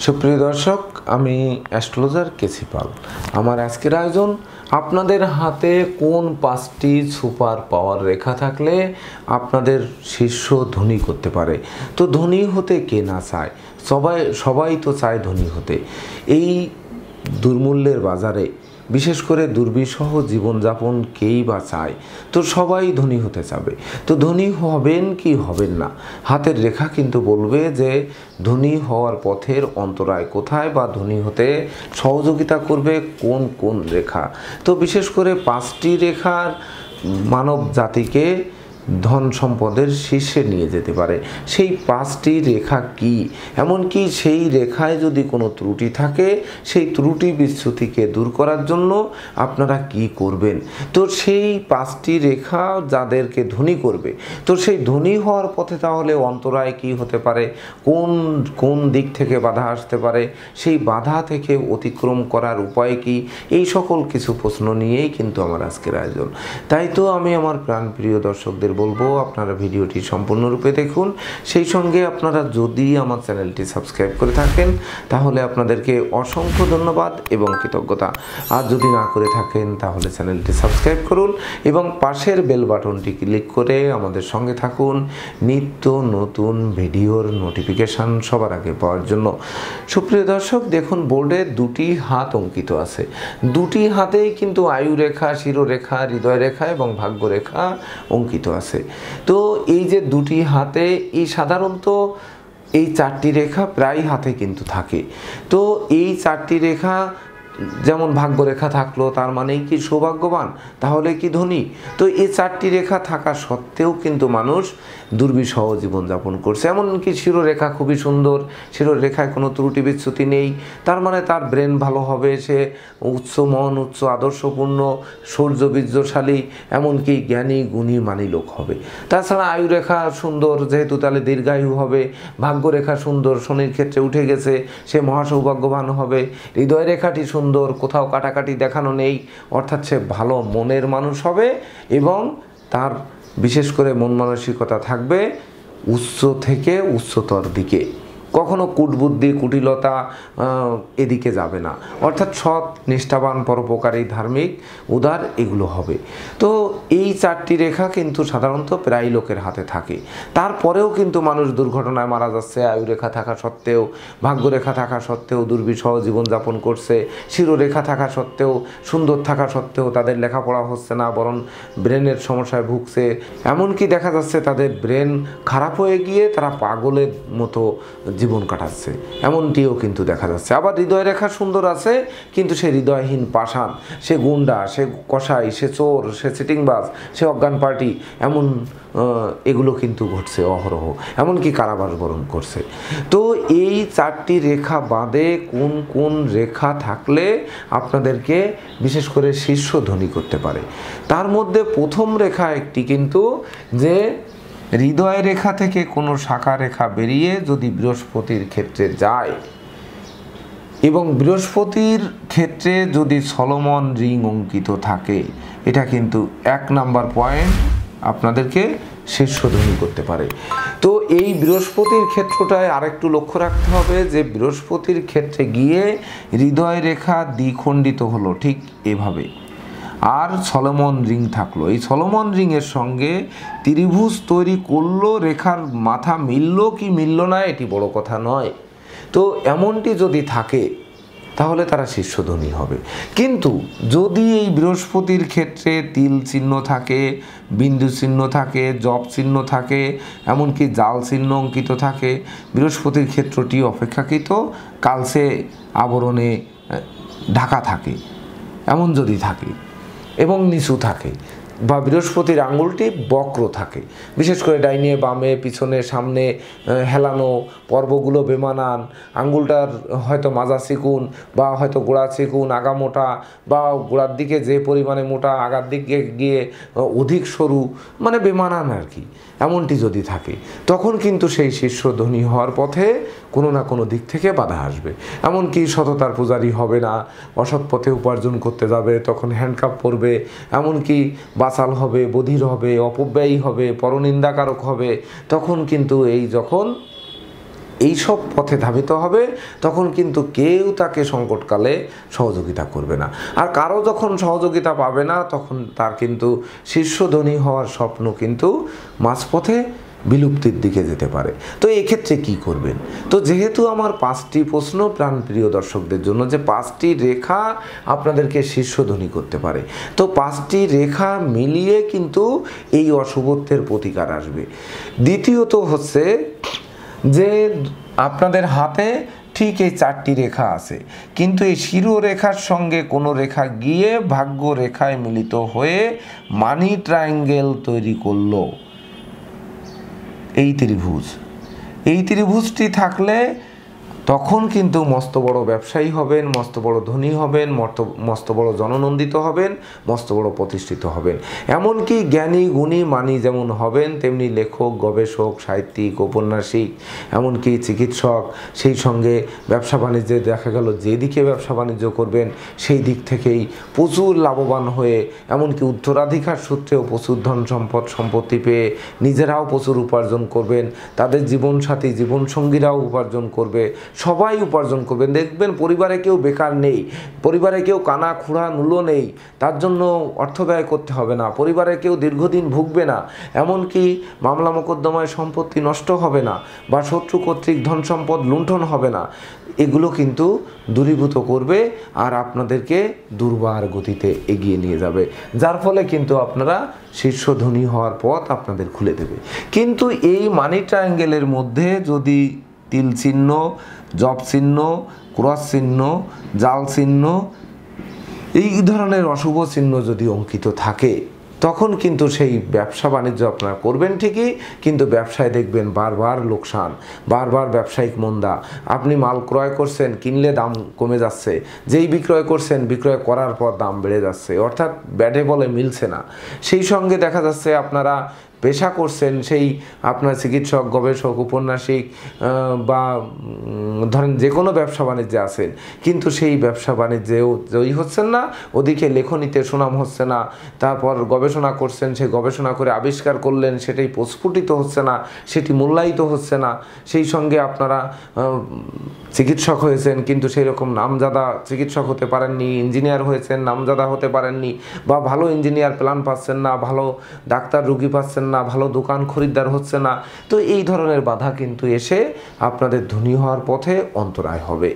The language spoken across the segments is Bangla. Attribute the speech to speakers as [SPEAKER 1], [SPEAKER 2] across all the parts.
[SPEAKER 1] সুপ্রিয় দর্শক, আমি অ্যাস্ট্রোলজার কেসি পাল। আমার আজকের আয়োজন, আপনাদের হাতে কোন 5টি সুপার পাওয়ার রেখা থাকলে আপনাদের শীর্ষ ধনী করতে পারে। তো ধনী হতে কে না চায়? সবাই তো চায় ধনী হতে। এই দুর্মূল্যের বাজারে বিশেষ করে দুর্বিষহ জীবনযাপন কেই বা চায়? তো সবাই ধনী হতে চাবে। তো ধনী হবেন কি হবেন না, হাতের রেখা কিন্তু বলবে যে ধনী হওয়ার পথের অন্তরায় কোথায় বা ধনী হতে সহযোগিতা করবে কোন কোন রেখা। তো বিশেষ করে 5টি রেখার মানব জাতিকে ধন সম্পদের শীর্ষে নিয়ে যেতে পারে। সেই 5টি রেখা কি, এমনকি সেই রেখায় যদি কোনো ত্রুটি থাকে সেই ত্রুটি বিচ্যুতিকে দূর করার জন্য আপনারা কি করবেন। তো সেই 5টি রেখা যাদেরকে ধনী করবে, তো সেই ধনী হওয়ার পথে তাহলে অন্তরায় কি হতে পারে, কোন কোন দিক থেকে বাধা আসতে পারে, সেই বাধা থেকে অতিক্রম করার উপায় কি, এই সকল কিছু প্রশ্ন নিয়েই কিন্তু আমার আজকের আয়োজন। তাই তো আমি আমার প্রাণপ্রিয় দর্শকদের বলবো, আপনারা ভিডিওটি সম্পূর্ণরূপে দেখুন। সেই সঙ্গে আপনারা যদি আমার চ্যানেলটি সাবস্ক্রাইব করে থাকেন তাহলে আপনাদেরকে অসংখ্য ধন্যবাদ এবং কৃতজ্ঞতা। আর যদি না করে থাকেন তাহলে চ্যানেলটি সাবস্ক্রাইব করুন এবং পাশের বেল বাটনটি ক্লিক করে আমাদের সঙ্গে থাকুন নিত্য নতুন ভিডিওর নোটিফিকেশান সবার আগে পাওয়ার জন্য। সুপ্রিয় দর্শক, দেখুন বোর্ডে 2টি হাত অঙ্কিত আছে। 2টি হাতেই কিন্তু আয়ুরেখা, শিরোরেখা, হৃদয় রেখা এবং ভাগ্যরেখা অঙ্কিত আছে। তো এই যে 2টি হাতে, এই সাধারণত এই 4টি রেখা প্রায় হাতে কিন্তু থাকে। তো এই 4টি রেখা, যেমন ভাগ্যরেখা থাকলো তার মানেই কি সৌভাগ্যবান, তাহলে কি ধনী? তো এই 4টি রেখা থাকা সত্ত্বেও কিন্তু মানুষ দুর্বিষহ জীবনযাপন করছে। এমনকি শিরোরেখা খুবই সুন্দর, শিরোরেখায় কোনো ত্রুটি বিচ্যুতি নেই, তার মানে তার ব্রেন ভালো হবে, সে উচ্চ মন, উচ্চ আদর্শপূর্ণ, শৌর্যবীর্যশালী, এমনকি জ্ঞানী গুণী মানী লোক হবে। তাছাড়া আয়ুরেখা সুন্দর যেহেতু তাহলে দীর্ঘায়ু হবে, ভাগ্যরেখা সুন্দর, শনির ক্ষেত্রে উঠে গেছে, সে মহাসৌভাগ্যবান হবে। হৃদয় রেখাটি সুন্দর, কোথাও কাটাকাটি দেখানো নেই, অর্থাৎ সে ভালো মনের মানুষ হবে এবং তার বিশেষ করে মন মানসিকতা থাকবে উচ্চ থেকে উচ্চতর দিকে, কখনো কূটবুদ্ধি, কুটিলতা এদিকে যাবে না, অর্থাৎ সৎ, নিষ্ঠাবান, পরোপকারী, ধার্মিক, উদার এগুলো হবে। তো এই 4টি রেখা কিন্তু সাধারণত প্রায় লোকের হাতে থাকে। তারপরেও কিন্তু মানুষ দুর্ঘটনায় মারা যাচ্ছে, আয়ুরেখা থাকা সত্ত্বেও, ভাগ্যরেখা থাকা সত্ত্বেও দুর্বিষহ জীবনযাপন করছে, শিরোরেখা থাকা সত্ত্বেও, সুন্দর থাকা সত্ত্বেও তাদের লেখাপড়া হচ্ছে না, বরং ব্রেনের সমস্যায় ভুগছে। এমনকি দেখা যাচ্ছে তাদের ব্রেন খারাপ হয়ে গিয়ে তারা পাগলের মতো জীবন কাটাচ্ছে, এমনটিও কিন্তু দেখা যাচ্ছে। আবার হৃদয় রেখা সুন্দর আছে, কিন্তু সে হৃদয়হীন পাষাণ, সে গুন্ডা, সে কসাই, সে চোর, সে চিটিংবাজ, সে অজ্ঞান পার্টি, এমন এগুলো কিন্তু ঘটছে অহরহ, এমনকি কারাবাস বরণ করছে। তো এই 4টি রেখা বাদে কোন কোন রেখা থাকলে আপনাদেরকে বিশেষ করে শীর্ষ ধনী করতে পারে, তার মধ্যে প্রথম রেখা একটি কিন্তু, যে হৃদয় রেখা থেকে কোনো শাখা রেখা বেরিয়ে যদি বৃহস্পতির ক্ষেত্রে যায় এবং বৃহস্পতির ক্ষেত্রে যদি সলোমন রিং অঙ্কিত থাকে, এটা কিন্তু 1 নাম্বার পয়েন্ট আপনাদেরকে শীর্ষ ধনী করতে পারে। তো এই বৃহস্পতির ক্ষেত্রটায় আরেকটু লক্ষ্য রাখতে হবে যে বৃহস্পতির ক্ষেত্রে গিয়ে হৃদয় রেখা দ্বিখণ্ডিত হলো ঠিক এভাবে, আর সলোমন রিং থাকলো। এই সলোমন রিংয়ের সঙ্গে ত্রিভুজ তৈরি করলো, রেখার মাথা মিলল কি মিলল না এটি বড় কথা নয়। তো এমনটি যদি থাকে তাহলে তারা শীর্ষধনী হবে। কিন্তু যদি এই বৃহস্পতির ক্ষেত্রে তিল চিহ্ন থাকে, বিন্দু চিহ্ন থাকে, জপ চিহ্ন থাকে, এমনকি জাল চিহ্ন অঙ্কিত থাকে, বৃহস্পতির ক্ষেত্রটি অপেক্ষাকৃত কালসে আবরণে ঢাকা থাকে, এমন যদি থাকে এবং নিচু থাকে, বা বৃহস্পতির আঙুলটি বক্র থাকে, বিশেষ করে ডাইনে বামে পিছনে সামনে হেলানো, পর্বগুলো বেমানান, আঙুলটার হয়তো মাজা চিকুন বা হয়তো গোড়া চিকুন, আগা মোটা, বা গোড়ার দিকে যে পরিমাণে মোটা আগার দিকে গিয়ে অধিক সরু, মানে বেমানান আর কি, এমনটি যদি থাকে তখন কিন্তু সেই শীর্ষ ধনী হওয়ার পথে কোনো না কোনো দিক থেকে বাধা আসবে। এমনকি সততার পূজারী হবে না, অসৎ পথে উপার্জন করতে যাবে তখন হ্যান্ডকাপ পরবে, এমনকি বাচাল হবে, বধির হবে, অপব্যয়ী হবে, পরনিন্দাকারক হবে। তখন কিন্তু এই যখন এই সব পথে ধাবিত হবে, তখন কিন্তু কেউ তাকে সংকটকালে সহযোগিতা করবে না। আর কারো যখন সহযোগিতা পাবে না, তখন তার কিন্তু শীর্ষধনী হওয়ার স্বপ্ন কিন্তু মাঝপথে বিলুপ্তির দিকে যেতে পারে। তো এক্ষেত্রে কি করবেন? তো যেহেতু আমার 5টি প্রশ্ন প্রাণপ্রিয় দর্শকদের জন্য, যে 5টি রেখা আপনাদেরকে শীর্ষধনী করতে পারে, তো 5টি রেখা মিলিয়ে কিন্তু এই অশুভত্বের প্রতিকার আসবে। দ্বিতীয়ত হচ্ছে যে আপনাদের হাতে ঠিক এই 4টি রেখা আছে, কিন্তু এই শিরোরেখার সঙ্গে কোনো রেখা গিয়ে ভাগ্য রেখায় মিলিত হয়ে মানি ট্রায়াঙ্গেল তৈরি করলো এই ত্রিভুজটি থাকলে তখন কিন্তু মস্ত বড় ব্যবসায়ী হবেন, মস্ত বড় ধনী হবেন, মস্ত বড় জননন্দিত হবেন, মস্ত বড় প্রতিষ্ঠিত হবেন। এমনকি জ্ঞানী গুণী মানি যেমন হবেন, তেমনি লেখক, গবেষক, সাহিত্যিক, ঔপন্যাসিক, এমনকি চিকিৎসক, সেই সঙ্গে ব্যবসা বাণিজ্যে দেখা গেল যেদিকে ব্যবসা বাণিজ্য করবেন সেই দিক থেকেই প্রচুর লাভবান হয়ে, এমনকি উত্তরাধিকার সূত্রেও প্রচুর ধন সম্পত্তি পেয়ে নিজেরাও প্রচুর উপার্জন করবেন, তাদের জীবনসাথী জীবনসঙ্গীরাও উপার্জন করবে, সবাই উপার্জন করবেন। দেখবেন পরিবারে কেউ বেকার নেই, পরিবারে কেউ কানা খুঁড়া নুলো নেই, তার জন্য অর্থ ব্যয় করতে হবে না, পরিবারে কেউ দীর্ঘদিন ভুগবে না, এমনকি মামলা মোকদ্দমায় সম্পত্তি নষ্ট হবে না, বা শত্রু কর্তৃক ধন সম্পদ লুণ্ঠন হবে না। এগুলো কিন্তু দূরীভূত করবে আর আপনাদেরকে দুর্বার গতিতে এগিয়ে নিয়ে যাবে, যার ফলে কিন্তু আপনারা শীর্ষধনী হওয়ার পথ আপনাদের খুলে দেবে। কিন্তু এই মানি ট্রায়াঙ্গেলের মধ্যে যদি তিল চিহ্ন, জব চিহ্ন, ক্রস চিহ্ন, জাল চিহ্ন, এই ধরনের অশুভ চিহ্ন যদি অঙ্কিত থাকে, তখন কিন্তু সেই ব্যবসা বাণিজ্য আপনারা করবেন ঠিকই, কিন্তু ব্যবসায় দেখবেন বারবার লোকসান, বারবার ব্যবসায়িক মন্দা। আপনি মাল ক্রয় করছেন, কিনলে দাম কমে যাচ্ছে, যেই বিক্রয় করছেন বিক্রয় করার পর দাম বেড়ে যাচ্ছে, অর্থাৎ ব্যাটে বলে মিলছে না। সেই সঙ্গে দেখা যাচ্ছে আপনারা পেশা করছেন, সেই আপনার চিকিৎসক, গবেষক, উপন্যাসিক বা ধরেন যে কোনো ব্যবসা বাণিজ্যে আছেন, কিন্তু সেই ব্যবসা বাণিজ্যেও জয়ী হচ্ছেন না, ওদিকে লেখনীতে সুনাম হচ্ছে না, তারপর গবেষণা করছেন, সেই গবেষণা করে আবিষ্কার করলেন, সেটাই প্রস্ফুটিত হচ্ছে না, সেটি মূল্যায়িত হচ্ছে না। সেই সঙ্গে আপনারা চিকিৎসক হয়েছেন, কিন্তু সেই রকম নামজাদা চিকিৎসক হতে পারেননি, ইঞ্জিনিয়ার হয়েছেন, নামজাদা হতে পারেননি, বা ভালো ইঞ্জিনিয়ার প্ল্যান পাচ্ছেন না, ভালো ডাক্তার রুগী পাচ্ছেন না, ভালো দোকান খরিদ্দার হচ্ছে না। তো এই ধরনের বাধা কিন্তু এসে আপনাদের ধনী হওয়ার পথে অন্তরায় হবে,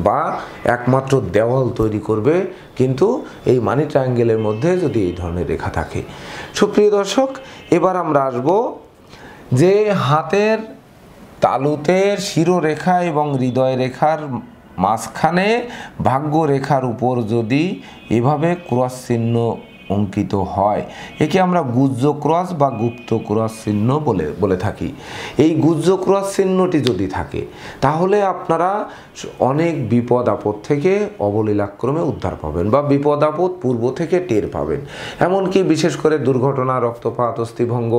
[SPEAKER 1] বা একমাত্র দেওয়াল তৈরি করবে, কিন্তু এই মানি ট্রায়াঙ্গেলের মধ্যে যদি এই ধরনের রেখা থাকে। সুপ্রিয় দর্শক, এবার আমরা আসব যে হাতের তালুতে শিরোরেখা এবং হৃদয় রেখার মাঝখানে ভাগ্য রেখার উপর যদি এভাবে ক্রস চিহ্ন অঙ্কিত হয়, একে আমরা গুহ্য ক্রস বা গুপ্ত ক্রস চিহ্ন বলে থাকি। এই গুহ্য ক্রস চিহ্নটি যদি থাকে, তাহলে আপনারা অনেক বিপদ আপদ থেকে অবলীলাক্রমে উদ্ধার পাবেন, বা বিপদ আপদ পূর্ব থেকে টের পাবেন। এমনকি বিশেষ করে দুর্ঘটনা, রক্তপাত, অস্থিভঙ্গ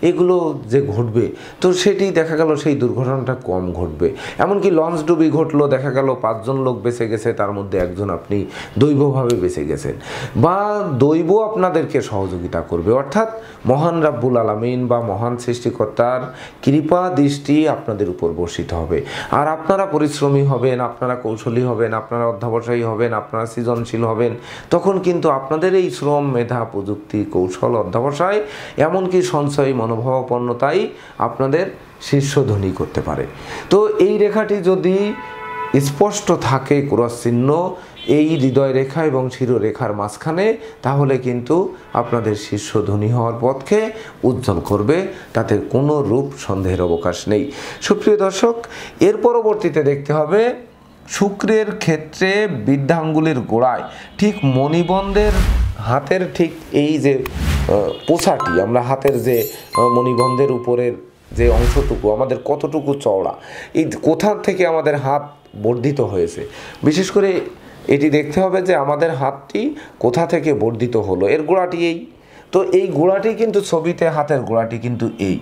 [SPEAKER 1] এগুলো যে ঘটবে, তো সেটি দেখা গেল সেই দুর্ঘটনাটা কম ঘটবে। এমনকি লঞ্চ ডুবি ঘটলো, দেখা গেল 5 জন লোক বেঁচে গেছে, তার মধ্যে একজন আপনি দৈবভাবে বেঁচে গেছেন, বা দৈব আপনাদেরকে সহযোগিতা করবে, অর্থাৎ মহান রাব্বুল আলামিন বা মহান সৃষ্টিকর্তার কৃপা দৃষ্টি আপনাদের উপর বর্ষিত হবে। আর আপনারা পরিশ্রমী হবেন, আপনারা কৌশলী হবেন, আপনারা অধ্যবসায়ী হবেন, আপনারা সৃজনশীল হবেন। তখন কিন্তু আপনাদের এই শ্রম, মেধা, প্রযুক্তি, কৌশল, অধ্যবসায়, এমনকি সঞ্চয়ী মনোভাবাপন্নতাই আপনাদের শীর্ষধনী করতে পারে। তো এই রেখাটি যদি স্পষ্ট থাকে, ক্রস চিহ্ন এই হৃদয় রেখা এবং শিরোরেখার মাঝখানে, তাহলে কিন্তু আপনাদের শীর্ষধনী হওয়ার পথকে উজ্জ্বল করবে, তাতে কোনো রূপ সন্দেহের অবকাশ নেই। সুপ্রিয় দর্শক, এর পরবর্তীতে দেখতে হবে শুক্রের ক্ষেত্রে বৃদ্ধাঙ্গুলের গোড়ায় ঠিক মণিবন্ধের হাতের ঠিক এই যে পোছাটি, আমরা হাতের যে মণিবন্ধের উপরের যে অংশটুকু আমাদের কতটুকু চওড়া, এই কোথা থেকে আমাদের হাত বর্ধিত হয়েছে, বিশেষ করে এটি দেখতে হবে যে আমাদের হাতটি কোথা থেকে বর্ধিত হলো, এর গোড়াটি এই। তো এই গোড়াটি কিন্তু ছবিতে হাতের গোড়াটি কিন্তু এই।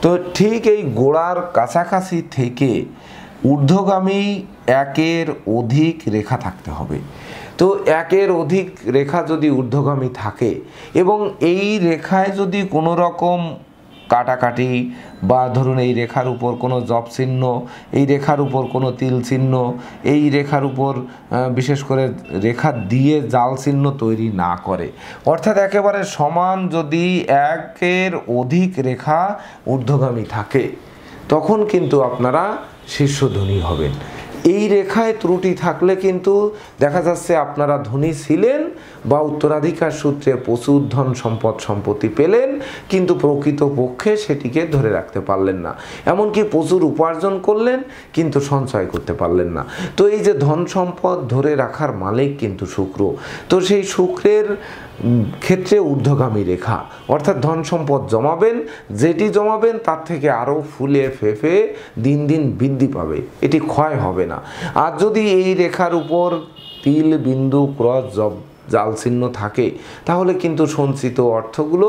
[SPEAKER 1] তো ঠিক এই গোড়ার কাছাকাছি থেকে ঊর্ধ্বগামী 1-এর অধিক রেখা থাকতে হবে। তো 1-এর অধিক রেখা যদি ঊর্ধ্বগামী থাকে এবং এই রেখায় যদি কোনো রকম কাটাকাটি, বা ধরুন এই রেখার উপর কোনো জব চিহ্ন, এই রেখার উপর কোনো তিল চিহ্ন, এই রেখার উপর বিশেষ করে রেখা দিয়ে জাল চিহ্ন তৈরি না করে, অর্থাৎ একেবারে সমান যদি একের অধিক রেখা ঊর্ধ্বগামী থাকে, তখন কিন্তু আপনারা শীর্ষ ধনী হবেন। এই রেখায় ত্রুটি থাকলে কিন্তু দেখা যাচ্ছে আপনারা ধনী ছিলেন বা উত্তরাধিকার সূত্রে প্রচুর ধন সম্পদ সম্পত্তি পেলেন, কিন্তু প্রকৃতপক্ষে সেটিকে ধরে রাখতে পারলেন না, এমনকি প্রচুর উপার্জন করলেন কিন্তু সঞ্চয় করতে পারলেন না। তো এই যে ধন সম্পদ ধরে রাখার মালিক কিন্তু শুক্র, তো সেই শুক্রের ক্ষেত্রে ঊর্ধ্বগামী রেখা, অর্থাৎ ধন সম্পদ জমাবেন, যেটি জমাবেন তার থেকে আরও ফুলে ফেঁপে দিন দিন বৃদ্ধি পাবে, এটি ক্ষয় হবে না। আর যদি এই রেখার উপর তিল বিন্দু ক্রস জাল চিহ্ন থাকে, তাহলে কিন্তু সঞ্চিত অর্থগুলো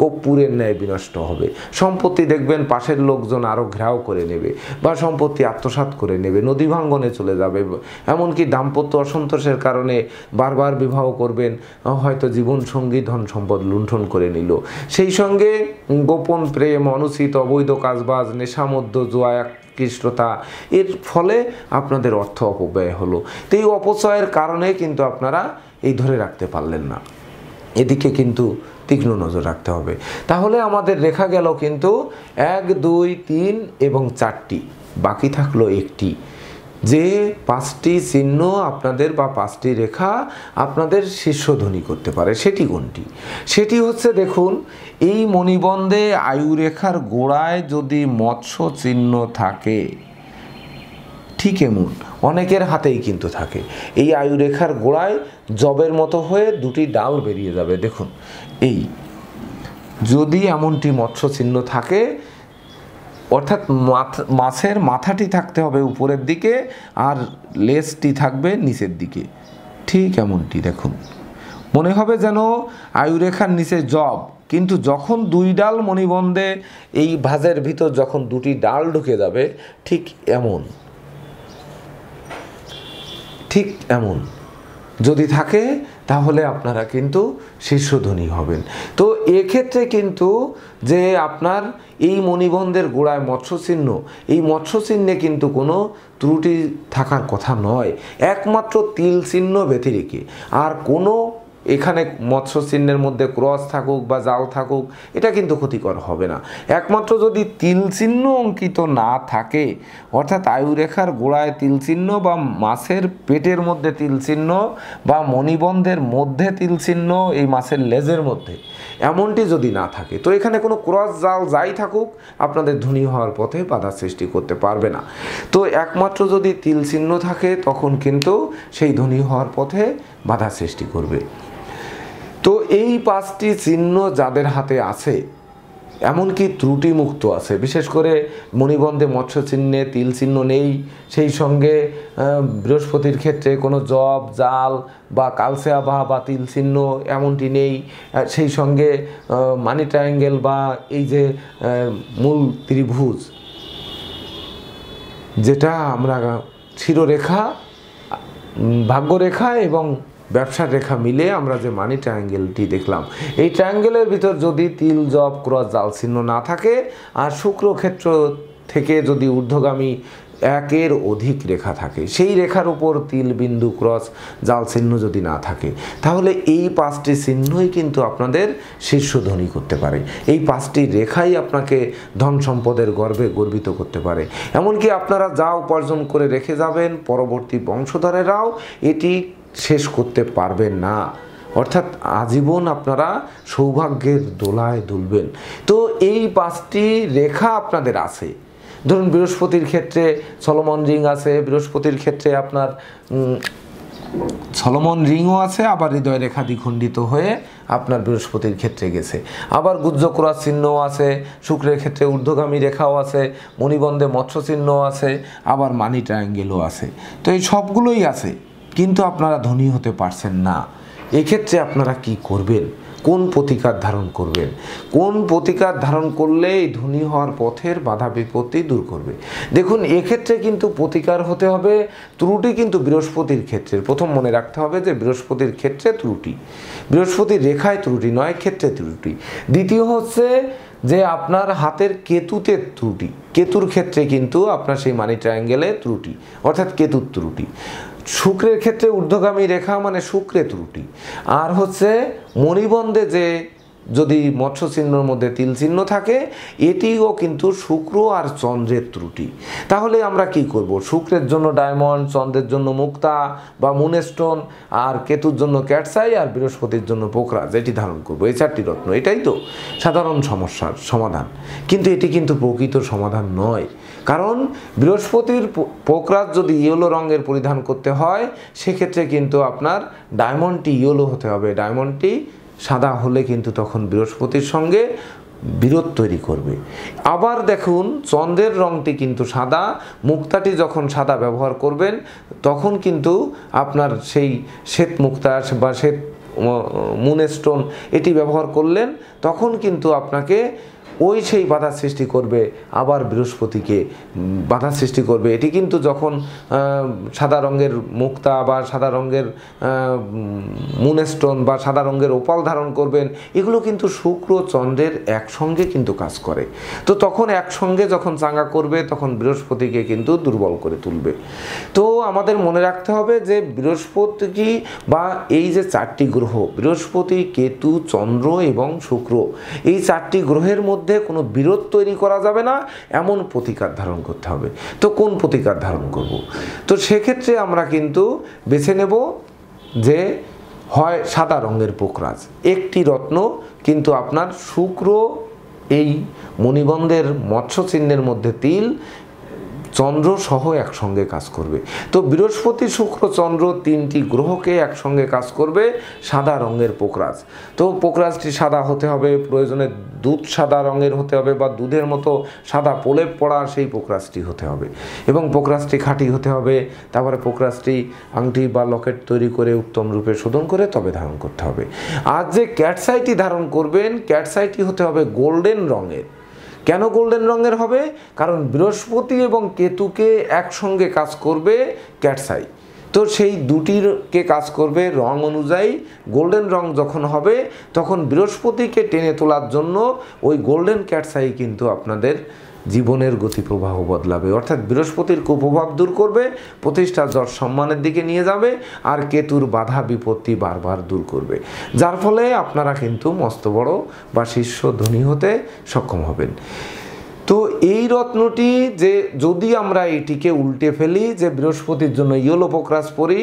[SPEAKER 1] কর্পূরের ন্যায় বিনষ্ট হবে। সম্পত্তি দেখবেন পাশের লোকজন আরও ঘেরাও করে নেবে, বা সম্পত্তি আত্মসাৎ করে নেবে, নদী ভাঙ্গনে চলে যাবে, এমনকি দাম্পত্য অসন্তোষের কারণে বারবার বিবাহ করবেন, হয়তো জীবনসঙ্গী ধন সম্পদ লুণ্ঠন করে নিল, সেই সঙ্গে গোপন প্রেম, অনুচিত অবৈধ কাজবাজ, নেশামদ্য, জুয়া, কৃষ্টতা, এর ফলে আপনাদের অর্থ অপব্যয় হলো। তো এই অপচয়ের কারণে কিন্তু আপনারা এই ধরে রাখতে পারলেন না, এদিকে কিন্তু তীক্ষ্ণ নজর রাখতে হবে। তাহলে আমাদের রেখা গেল কিন্তু 1, 2, 3 এবং 4টি, বাকি থাকলো একটি, যে 5টি চিহ্ন আপনাদের বা 5টি রেখা আপনাদের শীর্ষ ধনী করতে পারে। সেটি কোনটি? সেটি হচ্ছে, দেখুন এই মণিবন্ধে আয়ুরেখার গোড়ায় যদি মৎস্য চিহ্ন থাকে, ঠিক এমন অনেকের হাতেই কিন্তু থাকে, এই আয়ুরেখার গোড়ায় জবের মতো হয়ে দুটি ডাল বেরিয়ে যাবে, দেখুন এই যদি এমনটি মৎস্য চিহ্ন থাকে, অর্থাৎ মাছের মাথাটি থাকতে হবে উপরের দিকে আর লেজটি থাকবে নিচের দিকে, ঠিক এমনটি দেখুন, মনে হবে যেন আয়ুরেখার নিচে জব, কিন্তু যখন দুই ডাল মণিবন্ধে এই ভাঁজের ভিতর যখন দুটি ডাল ঢুকে যাবে, ঠিক এমন যদি থাকে, তাহলে আপনারা কিন্তু শীর্ষধনী হবেন। তো এক্ষেত্রে কিন্তু যে আপনার এই মণিবন্ধের গোড়ায় মৎস্য চিহ্ন, এই মৎস্য চিহ্নে কিন্তু কোনো ত্রুটি থাকার কথা নয়, একমাত্র তিল চিহ্ন ব্যতিরেকে আর কোনো এখানে মৎস্য চিহ্নের মধ্যে ক্রস থাকুক বা জাল থাকুক, এটা কিন্তু ক্ষতিকর হবে না। একমাত্র যদি তিল চিহ্ন অঙ্কিত না থাকে, অর্থাৎ আয়ুরেখার গোড়ায় তিল চিহ্ন বা মাছের পেটের মধ্যে তিল চিহ্ন বা মণিবন্ধের মধ্যে তিল চিহ্ন, এই মাছের লেজের মধ্যে এমনটি যদি না থাকে, তো এখানে কোনো ক্রস জাল যাই থাকুক আপনাদের ধনী হওয়ার পথে বাধা সৃষ্টি করতে পারবে না। তো একমাত্র যদি তিল চিহ্ন থাকে, তখন কিন্তু সেই ধনী হওয়ার পথে বাধা সৃষ্টি করবে। তো এই 5টি চিহ্ন যাদের হাতে আছে, এমনকি ত্রুটিমুক্ত আছে, বিশেষ করে মণিবন্ধে মৎস্য চিহ্নে তিল চিহ্ন নেই, সেই সঙ্গে বৃহস্পতির ক্ষেত্রে কোনো জব জাল বা কালসে আভা বা তিল চিহ্ন এমনটি নেই, সেই সঙ্গে মানি ট্রায়াঙ্গেল বা এই যে মূল ত্রিভুজ, যেটা আমরা শিরোরেখা, ভাগ্যরেখা এবং ব্যবসার রেখা মিলে আমরা যে মানি ট্রায়াঙ্গেলটি দেখলাম, এই ট্রায়াঙ্গেলের ভিতর যদি তিল জব ক্রস জাল চিহ্ন না থাকে, আর শুক্রক্ষেত্র থেকে যদি ঊর্ধ্বগামী 1-এর অধিক রেখা থাকে, সেই রেখার উপর তিল বিন্দু ক্রস জাল চিহ্ন যদি না থাকে, তাহলে এই 5টি চিহ্নই কিন্তু আপনাদের শীর্ষধনী করতে পারে। এই 5টি রেখাই আপনাকে ধন সম্পদের গর্বে গর্বিত করতে পারে। এমনকি আপনারা যা উপার্জন করে রেখে যাবেন, পরবর্তী বংশধরেরাও এটি শেষ করতে পারবেন না, অর্থাৎ আজীবন আপনারা সৌভাগ্যের দোলায় দুলবেন। তো এই 5টি রেখা আপনাদের আছে। ধরুন বৃহস্পতির ক্ষেত্রে সলোমন রিং আছে, বৃহস্পতির ক্ষেত্রে আপনার সলোমন রিংও আছে, আবার হৃদয় রেখা দ্বিখণ্ডিত হয়ে আপনার বৃহস্পতির ক্ষেত্রে গেছে, আবার গুজ্জ ক্রস চিহ্নও আছে, শুক্রের ক্ষেত্রে ঊর্ধ্বগামী রেখাও আছে, মণিবন্ধে মৎস্য চিহ্নও আছে, আবার মানি ট্রায়াঙ্গেলও আছে। তো এই সবগুলোই আছে, কিন্তু আপনারা ধনী হতে পারছেন না। এক্ষেত্রে আপনারা কি করবেন? কোন প্রতিকার ধারণ করবেন? কোন প্রতিকার ধারণ করলে এই ধনী হওয়ার পথের বাধা বিপত্তি দূর করবে? দেখুন, এক্ষেত্রে কিন্তু প্রতিকার হতে হবে, ত্রুটি কিন্তু বৃহস্পতির ক্ষেত্রে, প্রথম মনে রাখতে হবে যে বৃহস্পতির ক্ষেত্রে ত্রুটি, বৃহস্পতির রেখায় ত্রুটি নয়, ক্ষেত্রে ত্রুটি। দ্বিতীয় হচ্ছে যে আপনার হাতের কেতুতে ত্রুটি, কেতুর ক্ষেত্রে কিন্তু আপনার সেই মানি ট্রায়াঙ্গেলে ত্রুটি, অর্থাৎ কেতুর ত্রুটি। শুক্রের ক্ষেত্রে ঊর্ধ্বগামী রেখা মানে শুক্রে ত্রুটি। আর হচ্ছে মণিবন্ধে যে যদি মৎস্য চিহ্নর মধ্যে তিল চিহ্ন থাকে, এটিও কিন্তু শুক্র আর চন্দ্রের ত্রুটি। তাহলে আমরা কি করব? শুক্রের জন্য ডায়মন্ড, চন্দ্রের জন্য মুক্তা বা মুনস্টোন, আর কেতুর জন্য ক্যাটসাই, আর বৃহস্পতির জন্য পোকরাজ, এটি ধারণ করব। এই 4টি রত্ন, এটাই তো সাধারণ সমস্যার সমাধান। কিন্তু এটি কিন্তু প্রকৃত সমাধান নয়। কারণ বৃহস্পতির পোকরাজ যদি ইয়েলো রঙের পরিধান করতে হয়, সেক্ষেত্রে কিন্তু আপনার ডায়মন্ডটি ইয়েলো হতে হবে। ডায়মন্ডটি সাদা হলে কিন্তু তখন বৃহস্পতির সঙ্গে বিরোধ তৈরি করবে। আবার দেখুন, চন্দ্রের রঙটি কিন্তু সাদা, মুক্তাটি যখন সাদা ব্যবহার করবেন তখন কিন্তু আপনার সেই শ্বেত মুক্তা বা শ্বেত মুনস্টোন এটি ব্যবহার করলেন, তখন কিন্তু আপনাকে ওই সেই বাধা সৃষ্টি করবে, আবার বৃহস্পতিকে বাধা সৃষ্টি করবে। এটি কিন্তু যখন সাদা রঙের মুক্তা বা সাদা রঙের মুনস্টোন বা সাদা রঙের ওপাল ধারণ করবেন, এগুলো কিন্তু শুক্র চন্দ্রের একসঙ্গে কিন্তু কাজ করে। তো তখন একসঙ্গে যখন চাঙ্গা করবে, তখন বৃহস্পতিকে কিন্তু দুর্বল করে তুলবে। তো আমাদের মনে রাখতে হবে যে বৃহস্পতি বা এই যে 4টি গ্রহ, বৃহস্পতি, কেতু, চন্দ্র এবং শুক্র, এই 4টি গ্রহের মধ্যে কোনো বিরোধ তৈরি করা যাবে না, এমন প্রতিকার ধারণ করতে হবে। তো কোন প্রতিকার ধারণ করব? তো সেক্ষেত্রে আমরা কিন্তু বেছে নেব যে হয় সাদা রঙের পোকরাজ, একটি রত্ন কিন্তু আপনার শুক্র এই মণিবন্ধের মৎস্য চিহ্নের মধ্যে তিল, চন্দ্র সহ একসঙ্গে কাজ করবে। তো বৃহস্পতি, শুক্র, চন্দ্র 3টি গ্রহকে একসঙ্গে কাজ করবে সাদা রঙের পোকরাজ। তো পোকরাজটি সাদা হতে হবে, প্রয়োজনে দুধ সাদা রঙের হতে হবে বা দুধের মতো সাদা প্রলেপ পড়া সেই পোকরাজটি হতে হবে, এবং পোকরাজটি খাঁটি হতে হবে। তারপরে পোকরাজটি আংটি বা লকেট তৈরি করে উত্তম রূপে শোধন করে তবে ধারণ করতে হবে। আর যে ক্যাটসাইটি ধারণ করবেন, ক্যাটসাইটি হতে হবে গোল্ডেন রঙের। কেন গোল্ডেন রঙের হবে? কারণ বৃহস্পতি এবং কেতুকে একসঙ্গে কাজ করবে ক্যাটসাই। তো সেই দুটিরকে কাজ করবে রং অনুযায়ী। গোল্ডেন রং যখন হবে, তখন বৃহস্পতিকে টেনে তোলার জন্য ওই গোল্ডেন ক্যাটসাই কিন্তু আপনাদের জীবনের গতি প্রবাহ বদলাবে, অর্থাৎ বৃহস্পতির কুপ্রভাব দূর করবে, প্রতিষ্ঠা, যশ, সম্মানের দিকে নিয়ে যাবে, আর কেতুর বাধা বিপত্তি বারবার দূর করবে, যার ফলে আপনারা কিন্তু মস্ত বড় বা শীর্ষ ধনী হতে সক্ষম হবেন। তো এই রত্নটি যে যদি আমরা এটিকে উল্টে ফেলি, যে বৃহস্পতির জন্য ইয়েলো পোকরাজ পরি,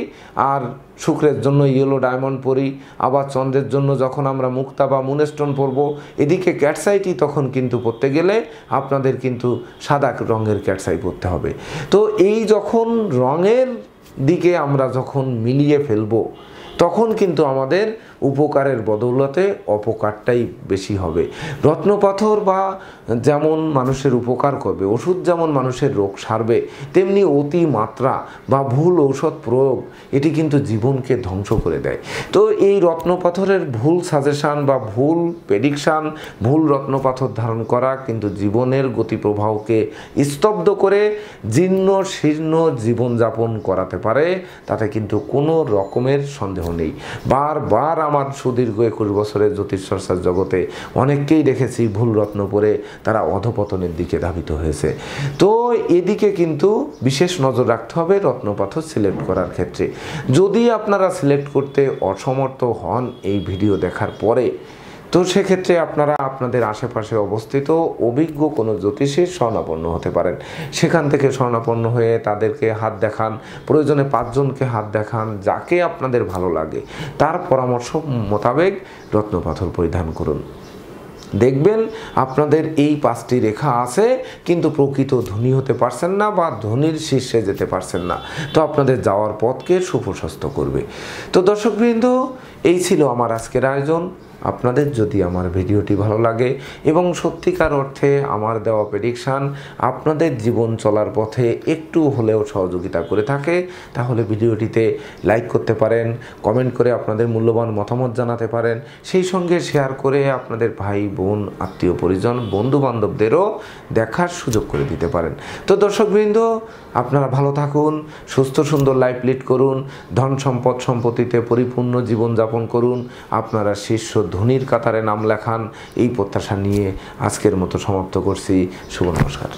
[SPEAKER 1] আর শুক্রের জন্য ইয়েলো ডায়মন্ড পরি, আবার চন্দ্রের জন্য যখন আমরা মুক্তা বা মুনস্টোন পরব, এদিকে ক্যাটসাইটি তখন কিন্তু পরতে গেলে আপনাদের কিন্তু সাদা রঙের ক্যাটসাই পরতে হবে। তো এই যখন রঙের দিকে আমরা যখন মিলিয়ে ফেলবো, তখন কিন্তু আমাদের উপকারের বদৌলতে অপকারটাই বেশি হবে। রত্নপাথর বা যেমন মানুষের উপকার করবে, ওষুধ যেমন মানুষের রোগ সারবে, তেমনি অতি মাত্রা বা ভুল ঔষধ প্রয়োগ এটি কিন্তু জীবনকে ধ্বংস করে দেয়। তো এই রত্নপাথরের ভুল সাজেশান বা ভুল প্রেডিকশান, ভুল রত্নপাথর ধারণ করা কিন্তু জীবনের গতি প্রবাহকে স্তব্ধ করে জীর্ণ শীর্ণ জীবনযাপন করাতে পারে, তাতে কিন্তু কোনো রকমের সন্দেহ নেই। বারবার আমার সুদীর্ঘ 21 বছরের জ্যোতিষচর্চার জগতে অনেককেই দেখেছি ভুল রত্ন পরে তারা অধপতনের দিকে ধাবিত হয়েছে। তো এদিকে কিন্তু বিশেষ নজর রাখতে হবে রত্নপাথর সিলেক্ট করার ক্ষেত্রে। যদি আপনারা সিলেক্ট করতে অসমর্থ হন এই ভিডিও দেখার পরে, তো সেক্ষেত্রে আপনারা আপনাদের আশেপাশে অবস্থিত অভিজ্ঞ কোনো জ্যোতিষীর শরণাপন্ন হতে পারেন। সেখান থেকে শরণাপন্ন হয়ে তাদেরকে হাত দেখান, প্রয়োজনে 5 জনকে হাত দেখান, যাকে আপনাদের ভালো লাগে তার পরামর্শ মোতাবেক রত্নপাথর পরিধান করুন। দেখবেন আপনাদের এই 5টি রেখা আছে, কিন্তু প্রকৃত ধনী হতে পারছেন না বা ধনীর শীর্ষে যেতে পারছেন না। তো আপনাদের যাওয়ার পথকে সুপ্রশস্ত করবে। তো দর্শকবৃন্দ, এই ছিল আমার আজকের আয়োজন। আপনাদের যদি আমার ভিডিওটি ভালো লাগে এবং সত্যিকার অর্থে আমার দেওয়া প্রেডিকশান আপনাদের জীবন চলার পথে একটু হলেও সহযোগিতা করে থাকে, তাহলে ভিডিওটিতে লাইক করতে পারেন, কমেন্ট করে আপনাদের মূল্যবান মতামত জানাতে পারেন, সেই সঙ্গে শেয়ার করে আপনাদের ভাই বোন, আত্মীয় পরিজন, বন্ধু বান্ধবদেরও দেখার সুযোগ করে দিতে পারেন। তো দর্শকবৃন্দ, আপনারা ভালো থাকুন, সুস্থ সুন্দর লাইফ লিড করুন, ধন সম্পদ সম্পত্তিতে পরিপূর্ণ জীবনযাপন করুন, আপনারা শীর্ষ ধনীর কাতারে নাম লেখান, এই প্রত্যাশা নিয়ে আজকের মতো সমাপ্ত করছি। শুভ নমস্কার।